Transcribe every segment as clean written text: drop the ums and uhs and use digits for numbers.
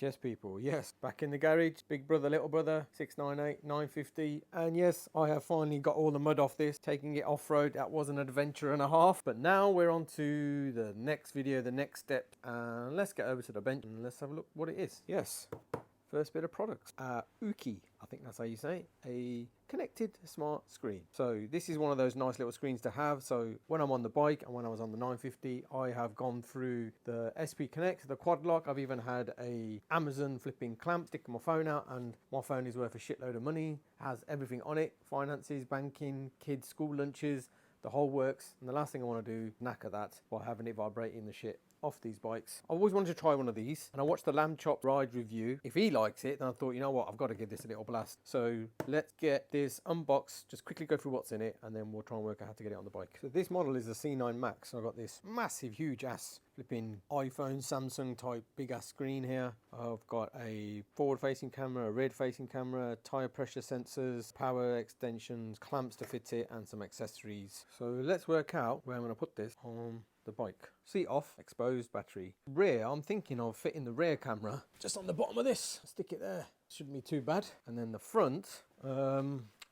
Yes, people. Yes, back in the garage. Big brother, little brother, 698, 950. And yes, I have finally got all the mud off this, taking it off-road. That was an adventure and a half. But now we're on to the next video, the next step. And let's get over to the bench and let's have a look what it is. Yes. First bit of products, Aoocci, I think that's how you say it, a connected smart screen. So this is one of those nice little screens to have. So when I'm on the bike and when I was on the 950, I have gone through the SP Connect, the quad lock. I've even had a Amazon flipping clamp, sticking my phone out, and my phone is worth a shitload of money. Has everything on it, finances, banking, kids, school lunches, the whole works. And the last thing I want to do, knacker that by having it vibrating the shit off these bikes. I always wanted to try one of these, and I watched the Lamb Chop ride review. If he likes it, then I thought, you know what, I've got to give this a little blast. So let's get this unboxed, just quickly go through what's in it, and then we'll try and work out how to get it on the bike. So this model is the C9 Max. So I've got this massive, huge ass flipping iPhone, Samsung type big ass screen here. I've got a forward facing camera, a rear facing camera, tire pressure sensors, power extensions, clamps to fit it, and some accessories. So let's work out where I'm going to put this on the bike. Seat off, exposed battery. Rear, I'm thinking of fitting the rear camera just on the bottom of this. Stick it there. Shouldn't be too bad. And then the front,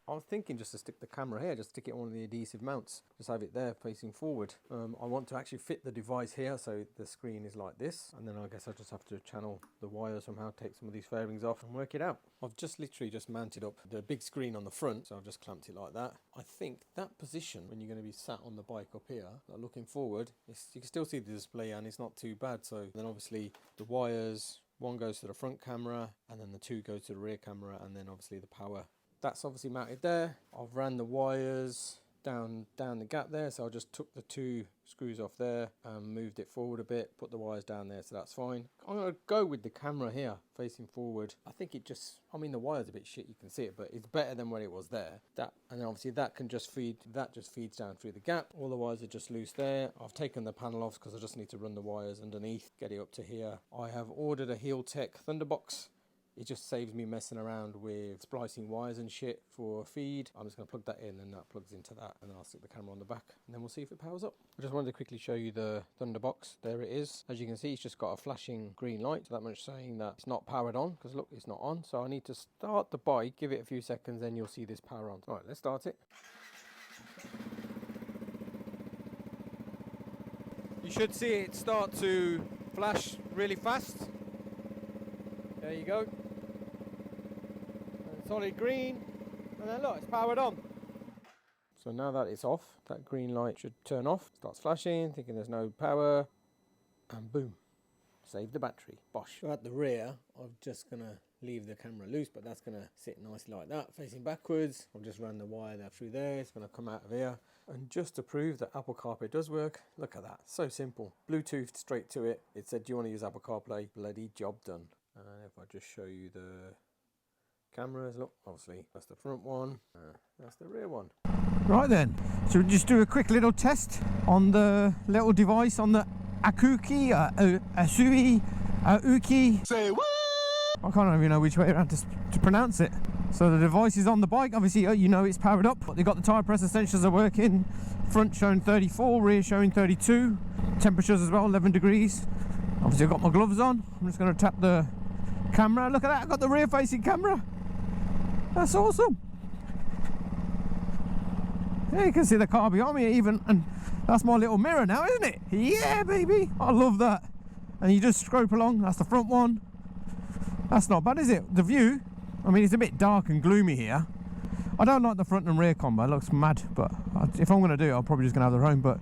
I was thinking just to stick the camera here, just stick it on one of the adhesive mounts. Just have it there facing forward. I want to actually fit the device here so the screen is like this. And then I guess I just have to channel the wire somehow, take some of these fairings off and work it out. I've just literally just mounted up the big screen on the front. So I've just clamped it like that. I think that position, when you're going to be sat on the bike up here, like looking forward, you can still see the display and it's not too bad. So then obviously the wires, one goes to the front camera and then the two goes to the rear camera, and then obviously the power. That's obviously mounted there. I've ran the wires down the gap there, so I just took the two screws off there and moved it forward a bit, put the wires down there, so that's fine. I'm going to go with the camera here facing forward. I think it just, I mean the wire's a bit shit, you can see it, but it's better than when it was there. That, and then obviously that can just feed, that just feeds down through the gap. All the wires are just loose there. I've taken the panel off because I just need to run the wires underneath, get it up to here. I have ordered a Heeltech Thunderbox. It just saves me messing around with splicing wires and shit for feed. I'm just going to plug that in and that plugs into that, and then I'll stick the camera on the back and then we'll see if it powers up. I just wanted to quickly show you the Thunderbox. There it is. As you can see, it's just got a flashing green light. So that much saying that it's not powered on, because look, it's not on. So I need to start the bike, give it a few seconds, then you'll see this power on. All right, let's start it. You should see it start to flash really fast. There you go. Solid green, and then look, it's powered on. So now that it's off, that green light should turn off. Starts flashing, thinking there's no power, and boom, save the battery. Bosh. So at the rear, I'm just gonna leave the camera loose, but that's gonna sit nicely like that, facing backwards. I've just run the wire there through there. It's gonna come out of here. And just to prove that Apple CarPlay does work, look at that, so simple. Bluetoothed straight to it. It said, do you want to use Apple CarPlay? Bloody job done. And if I just show you the cameras, look, obviously that's the front one, that's the rear one. Right then, so we'll just do a quick little test on the little device on the Aoocci, Aoocci. Say what? I can't even know which way around to pronounce it. So the device is on the bike, obviously you know it's powered up. They've got the tyre pressure sensors are working, front showing 34, rear showing 32, temperatures as well, 11 degrees. Obviously I've got my gloves on. I'm just going to tap the camera. Look at that, I've got the rear facing camera. That's awesome. Yeah, you can see the car behind me even, and that's my little mirror now, isn't it? Yeah, baby, I love that. And you just scrope along, that's the front one. That's not bad, is it? The view, I mean, it's a bit dark and gloomy here. I don't like the front and rear combo, it looks mad, but if I'm going to do it, I'm probably just going to have the home. But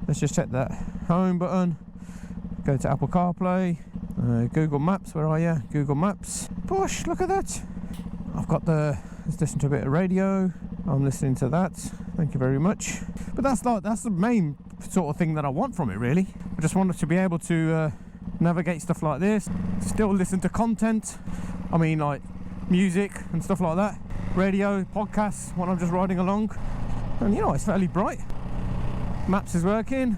let's just check that home button. Go to Apple CarPlay, Google Maps, where are you? Google Maps. Push, look at that. I've got let's listen to a bit of radio. I'm listening to that, thank you very much. But that's the main sort of thing that I want from it, really. I just want to be able to navigate stuff like this, still listen to content, I mean like music and stuff like that, radio, podcasts when I'm just riding along. And you know, it's fairly bright. Maps is working.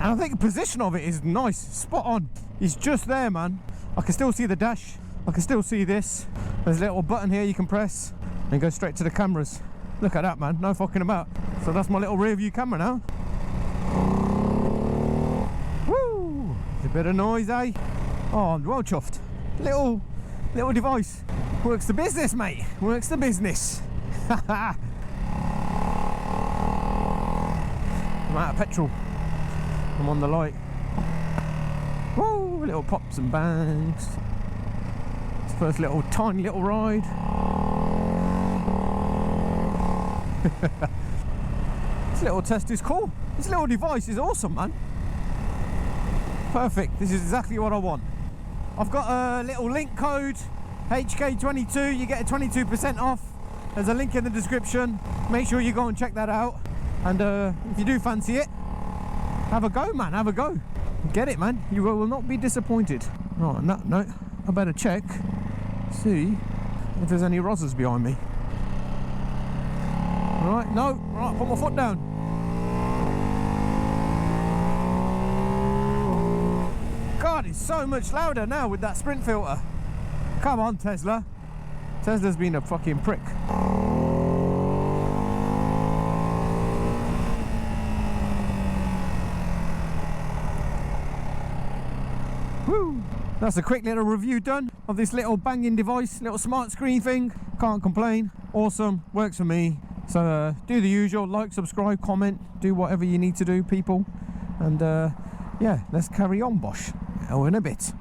And I think the position of it is nice, spot on. It's just there, man. I can still see the dash. I can still see this. There's a little button here you can press and go straight to the cameras. Look at that, man, no fucking about. So that's my little rear view camera now. Woo! It's a bit of noise, eh? Oh, I'm well chuffed. Little device. Works the business, mate. Works the business. I'm out of petrol. I'm on the light. Woo! Little pops and bangs. It's the first little tiny little ride. This little test is cool. This little device is awesome, man. Perfect. This is exactly what I want. I've got a little link code, HK22. You get a 22% off. There's a link in the description. Make sure you go and check that out. And if you do fancy it, have a go, man. Have a go. Get it, man. You will not be disappointed. Right, on that note, I better check, see if there's any rozzers behind me. Right, no. Right, put my foot down. God, it's so much louder now with that sprint filter. Come on, Tesla. Tesla's been a fucking prick. Woo! That's a quick little review done of this little banging device, little smart screen thing. Can't complain. Awesome. Works for me. So do the usual, like, subscribe, comment, do whatever you need to do, people. And yeah, let's carry on, Bosch. Oh, in a bit.